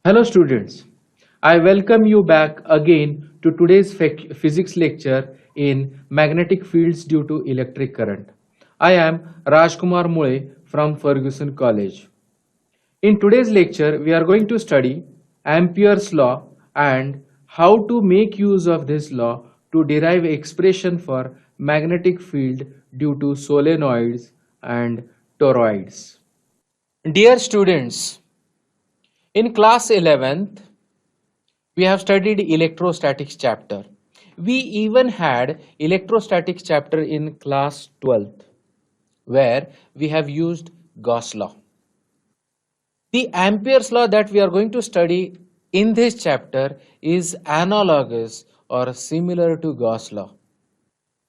Hello students, I welcome you back again to today's physics lecture in magnetic fields due to electric current. I am Rajkumar Mulay from Fergusson College. In today's lecture, we are going to study Ampere's law and how to make use of this law to derive expression for magnetic field due to solenoids and toroids. Dear students, in class 11th, we have studied electrostatics chapter. We even had electrostatics chapter in class 12th where we have used Gauss law. The Ampere's law that we are going to study in this chapter is analogous or similar to Gauss law.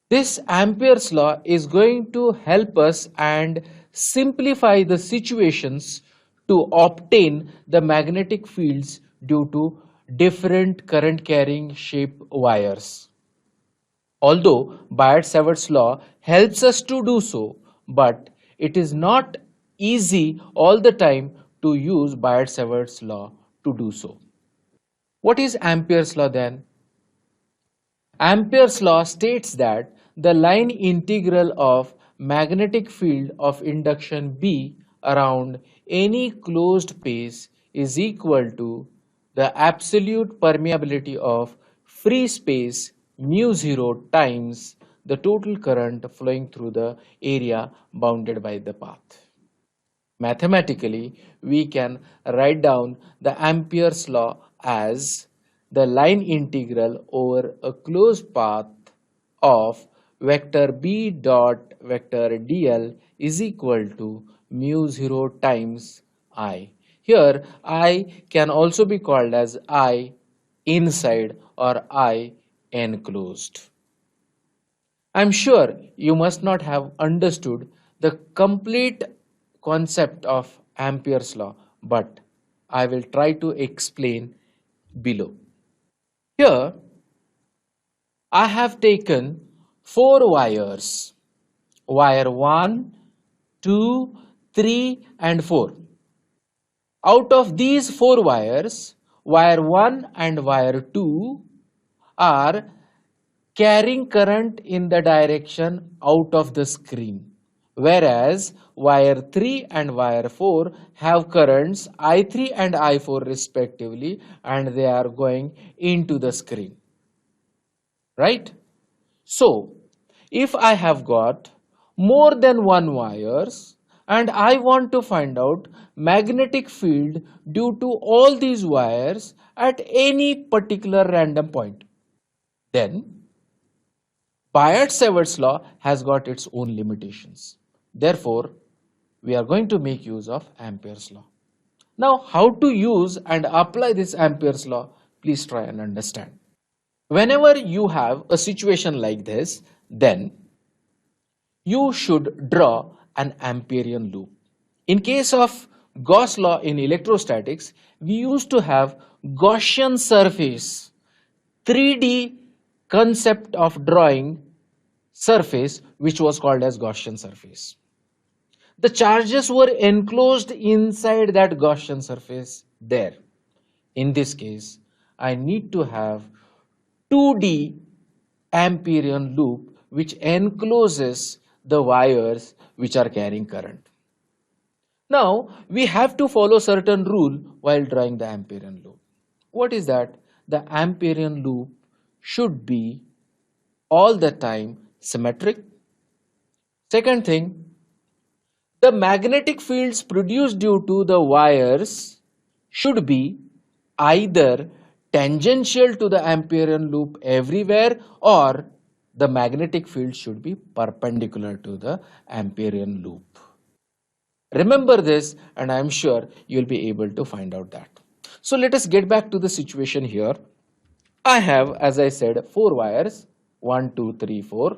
This Ampere's law is going to help us and simplify the situations to obtain the magnetic fields due to different current carrying shape wires. Although Biot-Savart's law helps us to do so, but it is not easy all the time to use Biot-Savart's law to do so. What is Ampere's law then? Ampere's law states that the line integral of magnetic field of induction B around any closed space is equal to the absolute permeability of free space mu0 times the total current flowing through the area bounded by the path. Mathematically, we can write down the Ampere's law as the line integral over a closed path of vector B dot vector dl is equal to mu0 times I. Here I can also be called as I inside or I enclosed. I'm sure you must not have understood the complete concept of Ampere's law, but I will try to explain below. Here I have taken 4 wires, wire 1, 2, 3 and 4. Out of these 4 wires, wire 1 and wire 2 are carrying current in the direction out of the screen, whereas wire 3 and wire 4 have currents I3 and I4 respectively, and they are going into the screen, right? So if I have got more than one wires and I want to find out magnetic field due to all these wires at any particular random point, then Biot-Savart's law has got its own limitations. Therefore, we are going to make use of Ampere's law. Now, how to use and apply this Ampere's law, please try and understand. Whenever you have a situation like this, then you should draw an Amperian loop. In case of Gauss law in electrostatics, we used to have Gaussian surface, 3D concept of drawing surface, which was called as Gaussian surface. The charges were enclosed inside that Gaussian surface there. In this case, I need to have 2D Amperian loop which encloses the wires which are carrying current. Now, we have to follow certain rule while drawing the Amperian loop. What is that? The Amperian loop should be all the time symmetric. Second thing, the magnetic fields produced due to the wires should be either tangential to the Amperian loop everywhere, or the magnetic field should be perpendicular to the Amperian loop. Remember this, and I am sure you will be able to find out that. So let us get back to the situation here. I have, as I said, 4 wires, 1, 2, 3, 4,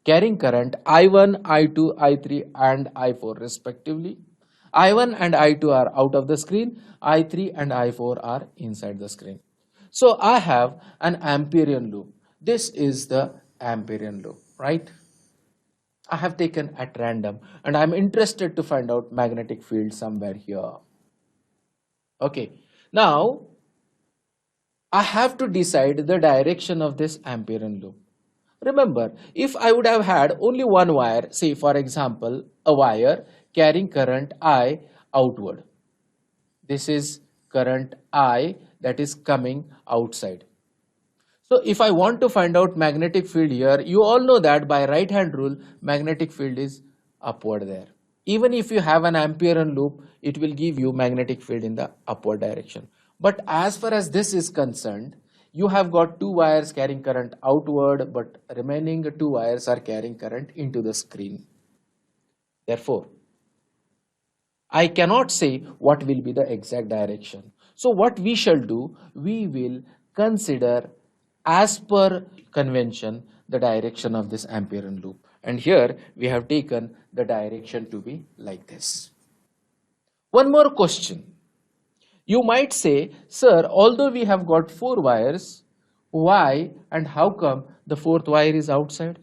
carrying current I1, I2, I3 and I4 respectively. I1 and I2 are out of the screen, I3 and I4 are inside the screen. So I have an Amperian loop. This is the Amperian loop, right? I have taken at random and I am interested to find out magnetic field somewhere here. Okay, Now, I have to decide the direction of this Amperian loop. Remember, if I would have had only one wire, say for example, a wire carrying current I outward. This is current I that is coming outside. So if I want to find out magnetic field here, you all know that by right hand rule, magnetic field is upward there. Even if you have an Amperian loop, it will give you magnetic field in the upward direction. But as far as this is concerned, you have got two wires carrying current outward, but remaining two wires are carrying current into the screen. Therefore, I cannot say what will be the exact direction. So what we shall do, we will consider as per convention the direction of this Amperian loop. And here we have taken the direction to be like this. One more question. You might say, sir, although we have got four wires, why and how come the fourth wire is outside?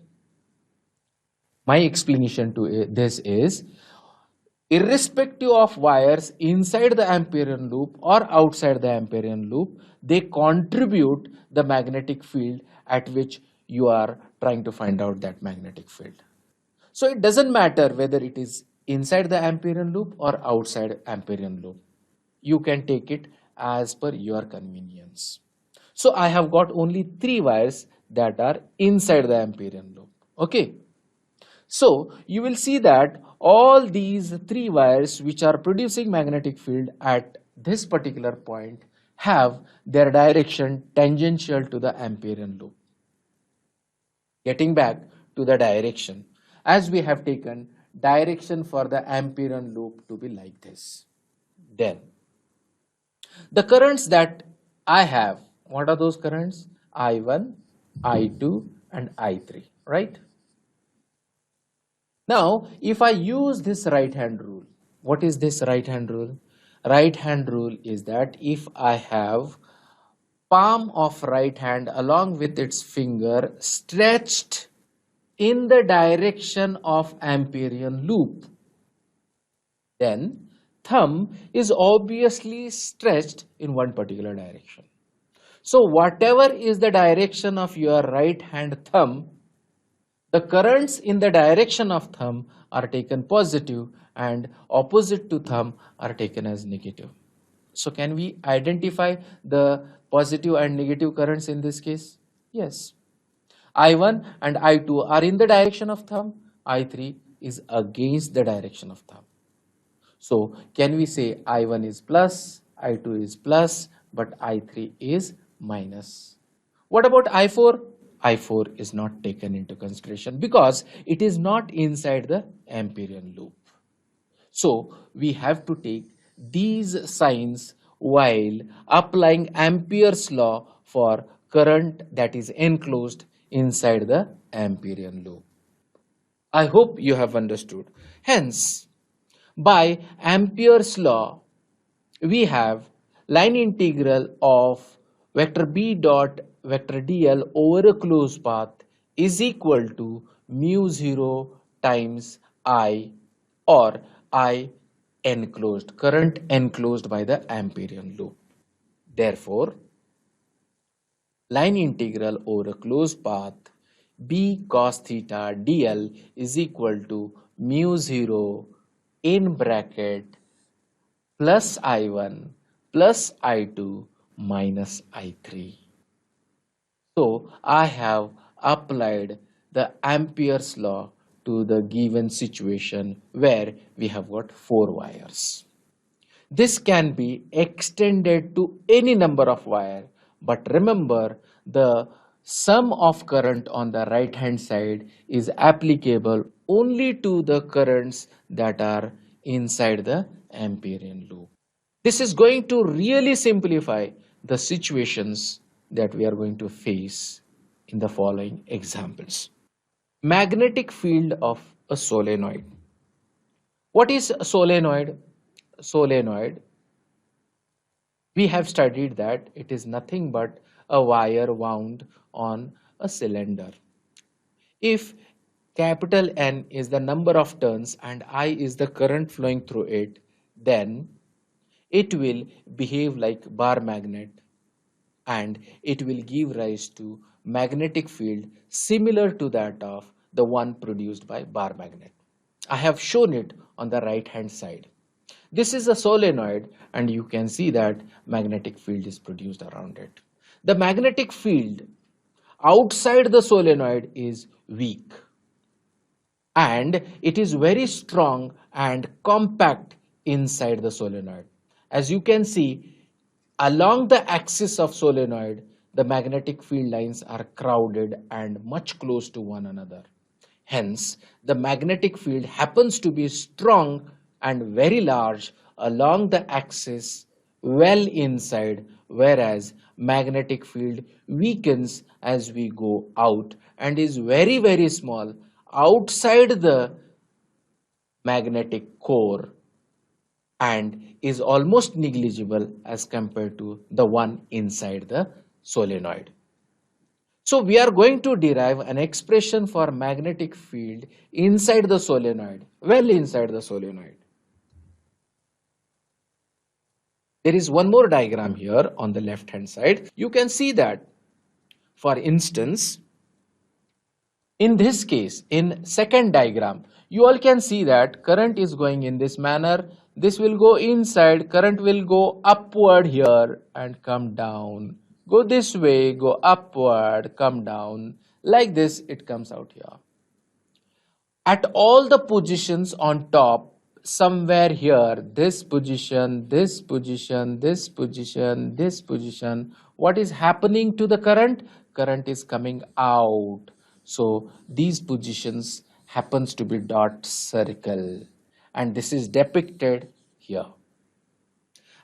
My explanation to this is, irrespective of wires inside the Amperian loop or outside the Amperian loop, they contribute the magnetic field at which you are trying to find out that magnetic field. So it doesn't matter whether it is inside the Amperian loop or outside Amperian loop. You can take it as per your convenience. So I have got only three wires that are inside the Amperian loop. Okay. So you will see that all these three wires which are producing magnetic field at this particular point have their direction tangential to the Amperian loop. Getting back to the direction, as we have taken direction for the Amperian loop to be like this. Then the currents that I have, what are those currents? I1, I2 and I3, right? Now, if I use this right hand rule, what is this right hand rule? Right hand rule is that if I have palm of right hand along with its finger stretched in the direction of Amperian loop, then thumb is obviously stretched in one particular direction. So whatever is the direction of your right hand thumb, the currents in the direction of thumb are taken positive and opposite to thumb are taken as negative. So can we identify the positive and negative currents in this case? Yes. I1 and I2 are in the direction of thumb. I3 is against the direction of thumb. So can we say I1 is plus, I2 is plus, but I3 is minus? What about I4? I4 is not taken into consideration because it is not inside the Amperian loop. So we have to take these signs while applying Ampere's law for current that is enclosed inside the Amperian loop. I hope you have understood. Hence, by Ampere's law, we have line integral of vector b dot vector dl over a closed path is equal to mu 0 times I, or I enclosed, current enclosed by the Amperian loop. Therefore, line integral over a closed path b cos theta dl is equal to mu 0 in bracket plus I1 plus I2 minus I3. So I have applied the Ampere's law to the given situation where we have got four wires. This can be extended to any number of wires, but remember the sum of current on the right hand side is applicable only to the currents that are inside the Amperian loop. This is going to really simplify the situations that we are going to face in the following examples. Magnetic field of a solenoid. What is a solenoid? Solenoid, we have studied that it is nothing but a wire wound on a cylinder. If capital N is the number of turns and I is the current flowing through it, then it will behave like bar magnet and it will give rise to magnetic field similar to that of the one produced by bar magnet. I have shown it on the right hand side. This is a solenoid and you can see that magnetic field is produced around it. The magnetic field outside the solenoid is weak and it is very strong and compact inside the solenoid. As you can see, along the axis of solenoid, the magnetic field lines are crowded and much close to one another. Hence, the magnetic field happens to be strong and very large along the axis well inside, whereas magnetic field weakens as we go out and is very small outside the magnetic core and is almost negligible as compared to the one inside the solenoid. So we are going to derive an expression for magnetic field inside the solenoid, well inside the solenoid. There is one more diagram here on the left hand side. You can see that, for instance, in this case, in second diagram, you all can see that current is going in this manner. This will go inside, current will go upward here and come down. Go this way, go upward, come down. Like this, it comes out here. At all the positions on top, somewhere here, this position, this position, this position, this position, what is happening to the current? Current is coming out. So these positions happens to be dot circle and this is depicted here.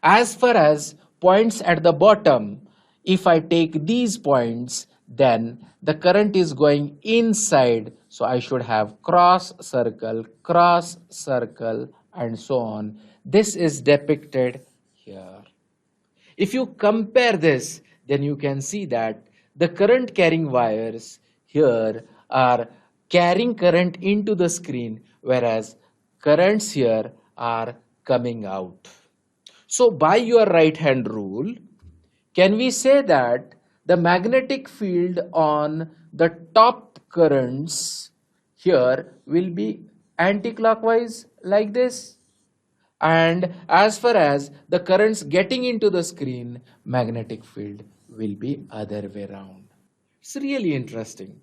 As far as points at the bottom, if I take these points, then the current is going inside. So I should have cross circle, and so on. This is depicted here. If you compare this, then you can see that the current carrying wires here are carrying current into the screen, whereas currents here are coming out. So by your right hand rule, can we say that the magnetic field on the top currents here will be anti-clockwise like this? And as far as the currents getting into the screen, magnetic field will be other way around. It's really interesting.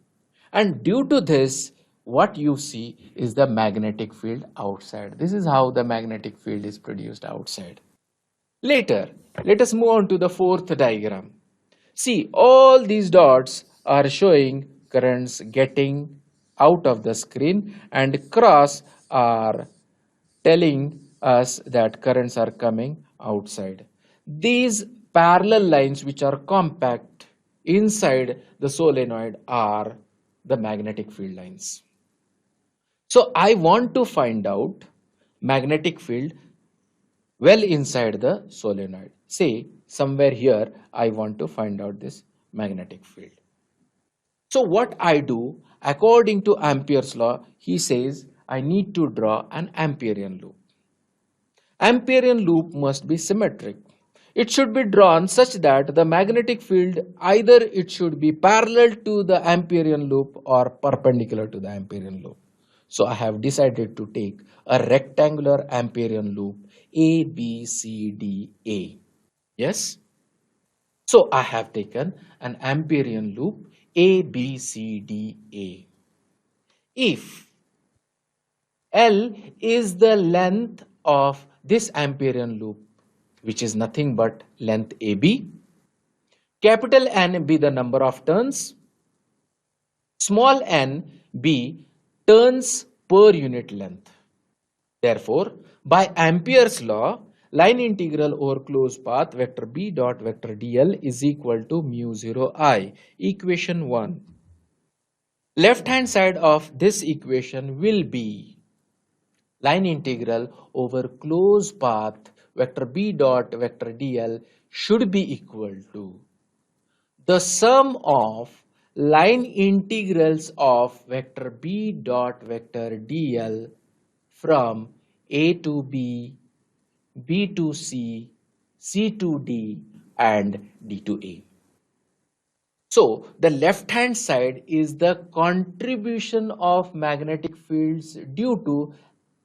And due to this, what you see is the magnetic field outside. This is how the magnetic field is produced outside. Later, let us move on to the fourth diagram. See, all these dots are showing currents getting out of the screen and cross are telling us that currents are coming outside. These parallel lines which are compact inside the solenoid are the magnetic field lines. So I want to find out magnetic field well inside the solenoid. Say somewhere here I want to find out this magnetic field. So what I do, according to Ampere's law, he says I need to draw an Amperian loop. Amperian loop must be symmetric. It should be drawn such that the magnetic field, either it should be parallel to the Amperian loop or perpendicular to the Amperian loop. So I have decided to take a rectangular Amperian loop A, B, C, D, A. Yes? So I have taken an Amperian loop A, B, C, D, A. If L is the length of this Amperian loop, which is nothing but length AB, capital N be the number of turns, small n be turns per unit length. Therefore, by Ampere's law, line integral over closed path vector B dot vector dl is equal to mu 0 I. Equation 1. Left hand side of this equation will be line integral over closed path vector B dot vector dl should be equal to the sum of line integrals of vector B dot vector dl from A to B, B to C, C to D, and D to A. So the left hand side is the contribution of magnetic fields due to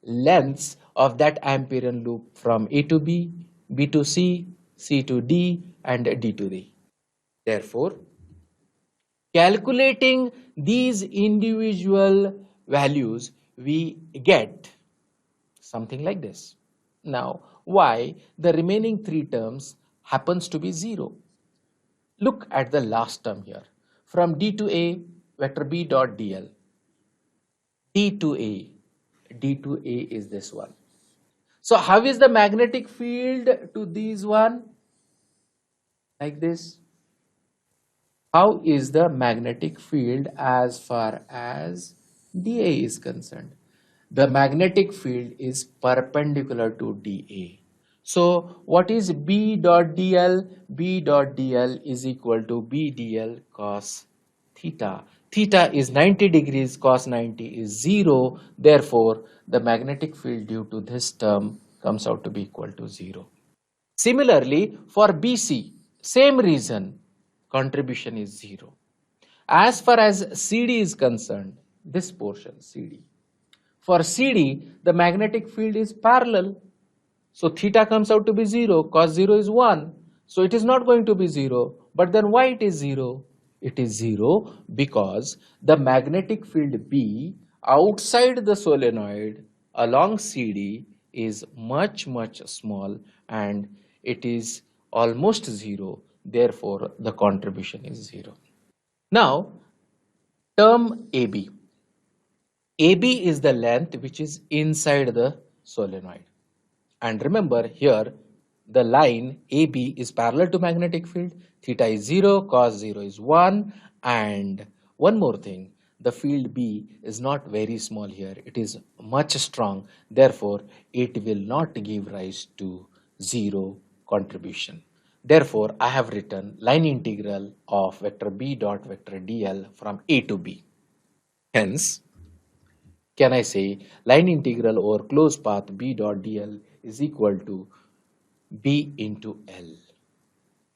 lengths of that Amperian loop from A to B, B to C, C to D, and D to D. Therefore, calculating these individual values, we get something like this. Now, why the remaining three terms happens to be 0? Look at the last term here. From D to A, vector B dot dl. D to A. D to A is this one. So how is the magnetic field to these one? Like this. How is the magnetic field as far as dA is concerned? The magnetic field is perpendicular to dA. So what is B dot dl? B dot dl is equal to B dl cos theta. Theta is 90 degrees, cos 90 is 0. Therefore, the magnetic field due to this term comes out to be equal to 0. Similarly, for BC, same reason, contribution is 0. As far as CD is concerned, this portion CD. For CD, the magnetic field is parallel. So theta comes out to be 0, cos 0 is 1. So it is not going to be 0. But then why it is 0? It is 0 because the magnetic field B outside the solenoid along CD is much small and it is almost 0. Therefore, the contribution is 0. Now, term AB. AB is the length which is inside the solenoid. And remember here, the line AB is parallel to magnetic field. Theta is 0, cos 0 is 1. And one more thing, the field B is not very small here. It is much strong. Therefore, it will not give rise to 0 contribution. Therefore, I have written line integral of vector B dot vector dl from A to B. Hence, can I say line integral over closed path B dot dl is equal to B into L.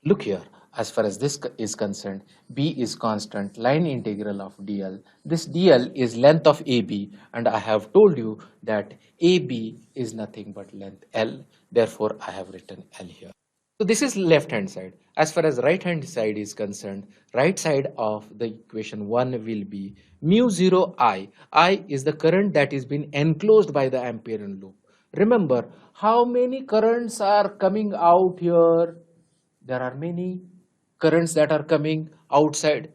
Look here, as far as this is concerned, B is constant, line integral of dl. This dl is length of AB, and I have told you that AB is nothing but length L. Therefore, I have written L here. So this is left hand side. As far as right hand side is concerned, right side of the equation 1 will be mu 0 I. I is the current that is been enclosed by the Amperian loop. Remember, how many currents are coming out here? There are many currents that are coming outside.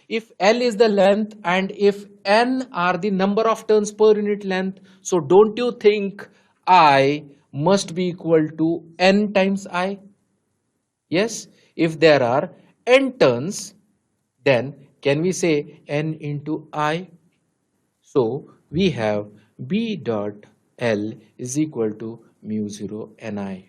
If L is the length and if N are the number of turns per unit length, so don't you think I must be equal to N times I? Yes, if there are N turns, then can we say N into I? So we have B dot L is equal to mu 0 Ni.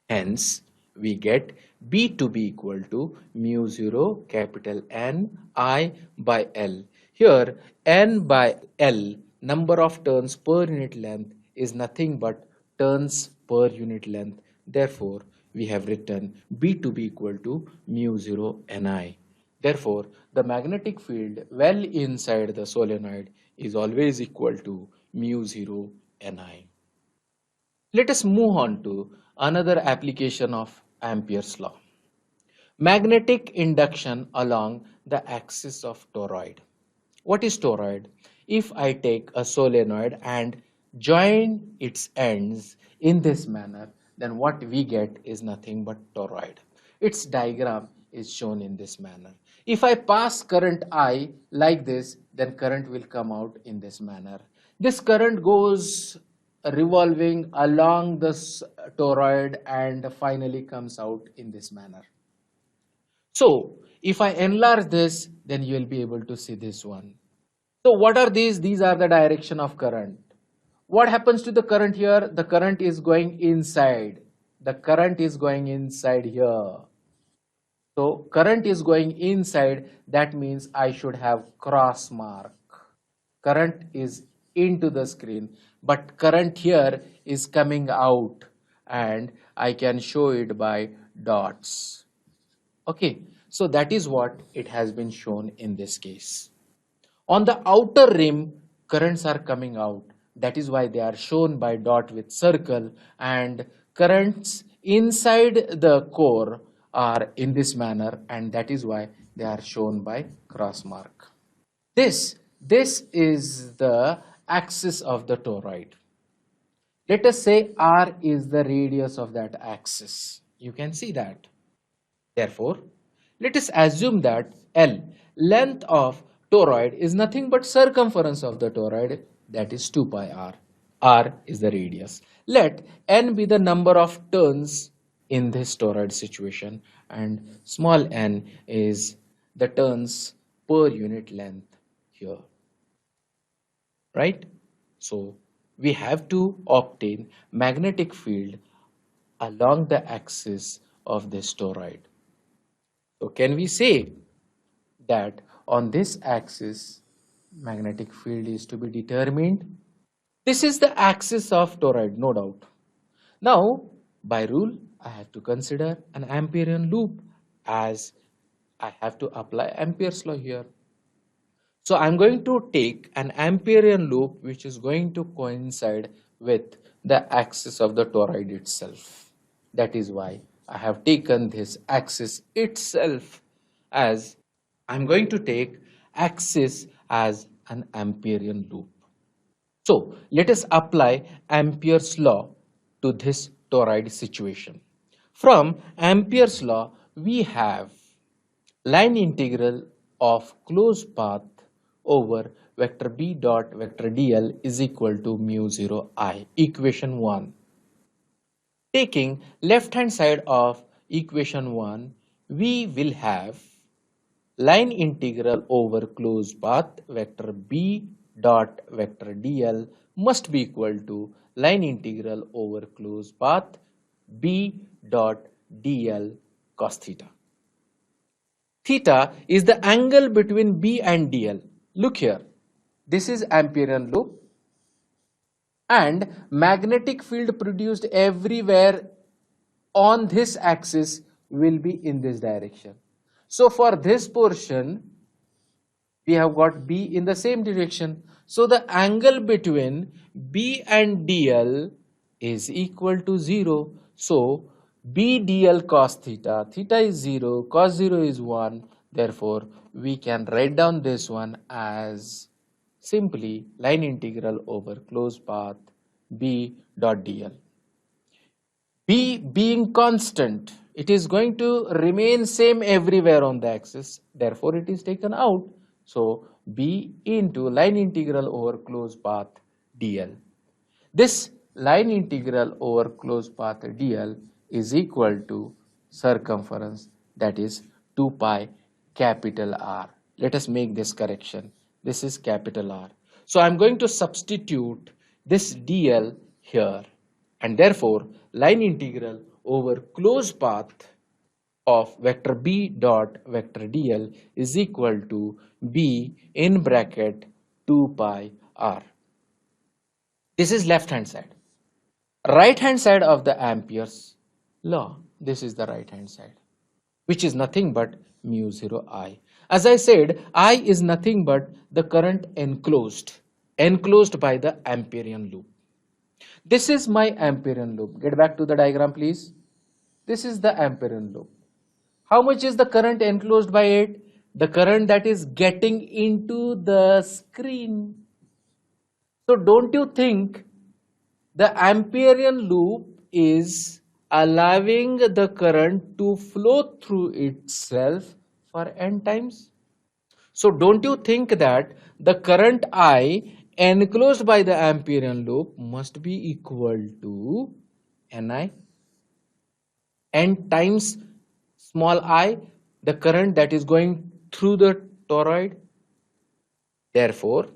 Hence, we get B to be equal to mu 0 capital N I by L. Here, N by L, number of turns per unit length, is nothing but turns per unit length. Therefore, we have written B to be equal to mu 0 Ni. Therefore, the magnetic field well inside the solenoid is always equal to mu 0 Ni. Let us move on to another application of Ampere's law. Magnetic induction along the axis of toroid. What is toroid? If I take a solenoid and join its ends in this manner, then what we get is nothing but toroid. Its diagram is shown in this manner. If I pass current I like this, then current will come out in this manner. This current goes revolving along this toroid and finally comes out in this manner. So if I enlarge this, then you will be able to see this one. So what are these? These are the direction of current. What happens to the current here? The current is going inside. The current is going inside here. So current is going inside. That means I should have cross mark. Current is into the screen. but current here is coming out and I can show it by dots. Okay, so that is what it has been shown in this case. On the outer rim, currents are coming out. That is why they are shown by dot with circle, and currents inside the core are in this manner, and that is why they are shown by cross mark. This is the axis of the toroid. Let us say R is the radius of that axis. You can see that. Therefore, let us assume that L, length of toroid, is nothing but circumference of the toroid, that is 2 pi r. R is the radius. Let n be the number of turns in this toroid situation, and small n is the turns per unit length here. Right? So we have to obtain magnetic field along the axis of this toroid. So can we say that on this axis magnetic field is to be determined? This is the axis of toroid, no doubt. Now by rule I have to consider an Amperian loop, as I have to apply Ampere's law here. So I'm going to take an Amperian loop which is going to coincide with the axis of the toroid itself. That is why I have taken this axis itself, as I'm going to take axis as an Amperian loop. So let us apply Ampere's law to this toroid situation. From Ampere's law, we have line integral of closed path over vector b dot vector dl is equal to mu 0 I, equation 1. Taking left hand side of equation 1, we will have line integral over closed path vector b dot vector dl must be equal to line integral over closed path b dot dl cos theta. Theta is the angle between b and dl. Look here, this is Amperian loop, and magnetic field produced everywhere on this axis will be in this direction. So for this portion, we have got B in the same direction. So the angle between B and DL is equal to 0. So B dl cos theta, theta is 0, cos 0 is 1. Therefore, we can write down this one as simply line integral over closed path B dot dl. B being constant, it is going to remain same everywhere on the axis. Therefore, it is taken out. So B into line integral over closed path dl. This line integral over closed path dl is equal to circumference, that is 2 pi capital R. Let us make this correction. This is capital R. So I'm going to substitute this dl here, and therefore line integral over closed path of vector b dot vector dl is equal to b in bracket 2 pi r. This is left hand side. Right hand side of the Ampere's law, this is the right hand side, which is nothing but mu 0 I. As I said, I is nothing but the current enclosed by the Amperian loop. This is my Amperian loop. Get back to the diagram, please. This is the Amperian loop. How much is the current enclosed by it? The current that is getting into the screen. So don't you think the Amperian loop is allowing the current to flow through itself for n times? So don't you think that the current I enclosed by the Amperian loop must be equal to Ni? N times small I, the current that is going through the toroid. Therefore,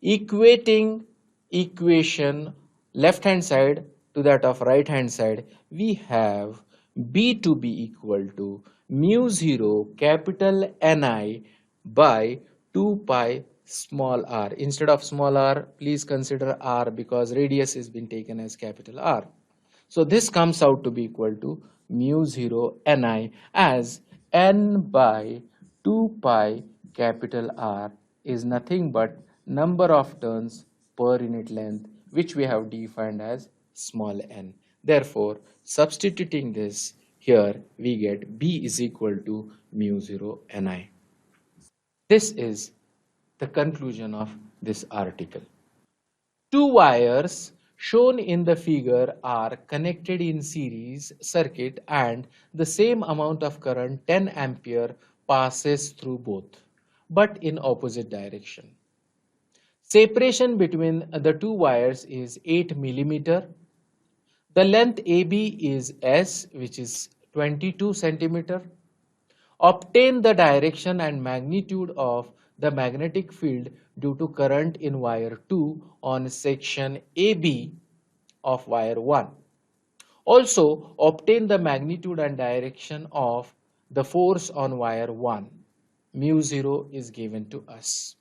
equating equation left hand side to that of right hand side, we have B to be equal to mu 0 capital Ni by 2 pi small r. Instead of small r, please consider r because radius has been taken as capital R. So this comes out to be equal to mu 0 Ni, as n by 2 pi capital R is nothing but number of turns per unit length, which we have defined as small n. Therefore, substituting this here, we get B is equal to mu 0 Ni. This is the conclusion of this article. Two wires shown in the figure are connected in series circuit and the same amount of current 10 ampere passes through both, but in opposite direction. Separation between the two wires is 8 millimeter. The length AB is S, which is 22 centimeter. Obtain the direction and magnitude of the magnetic field due to current in wire 2 on section AB of wire 1. Also, obtain the magnitude and direction of the force on wire 1. Mu 0 is given to us.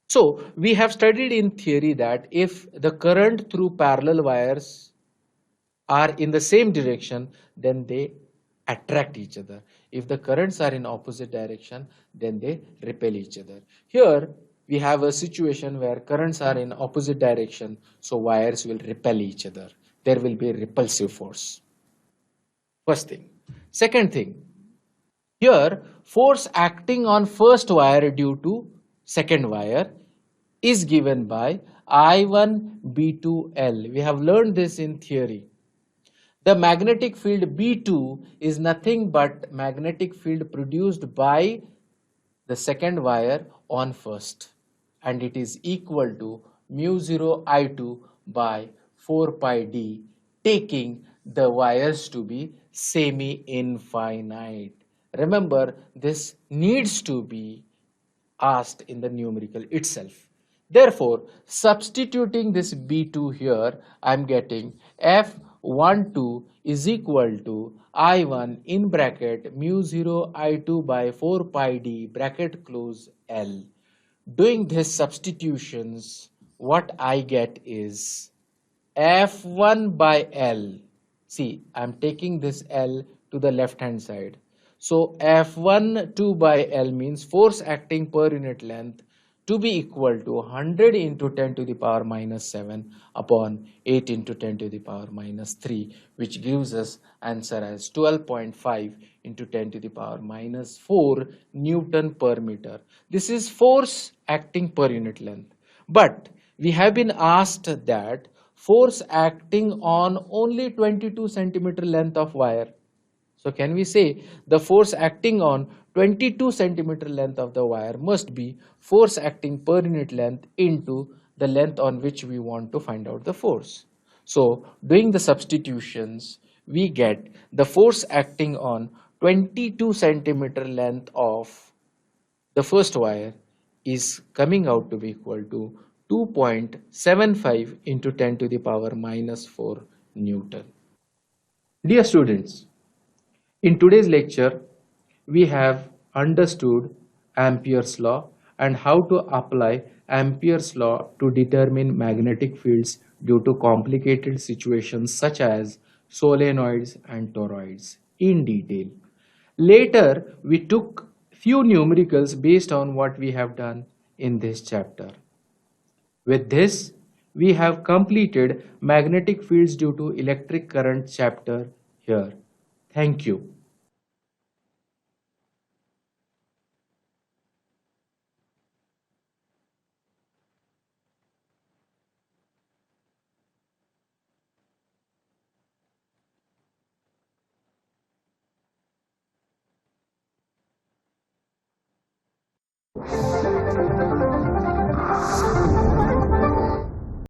So, we have studied in theory that if the current through parallel wires are in the same direction, then they attract each other. If the currents are in opposite direction, then they repel each other. Here we have a situation where currents are in opposite direction, so wires will repel each other. There will be a repulsive force. First thing. Second thing, here force acting on first wire due to second wire is given by I1 B2L. We have learned this in theory. The magnetic field B2 is nothing but magnetic field produced by the second wire on first, and it is equal to mu 0 I2 by 4 pi d, taking the wires to be semi-infinite. Remember, this needs to be asked in the numerical itself. Therefore, substituting this B2 here, I am getting F12 is equal to I1 in bracket mu 0 I2 by 4 pi d bracket close L. Doing these substitutions, what I get is F1 by L. See, I am taking this L to the left hand side. So F1 2 by L means force acting per unit length to be equal to 100 into 10 to the power minus 7 upon 8 into 10 to the power minus 3, which gives us answer as 12.5 into 10 to the power minus 4 Newton per meter. This is force acting per unit length. But we have been asked that force acting on only 22 centimeter length of wire. So can we say the force acting on 22 centimeter length of the wire must be force acting per unit length into the length on which we want to find out the force. So doing the substitutions, we get the force acting on 22 centimeter length of the first wire is coming out to be equal to 2.75 into 10 to the power minus 4 Newton. Dear students, in today's lecture, we have understood Ampere's law and how to apply Ampere's law to determine magnetic fields due to complicated situations such as solenoids and toroids in detail. Later, we took few numericals based on what we have done in this chapter. With this, we have completed magnetic fields due to electric current chapter here. Thank you.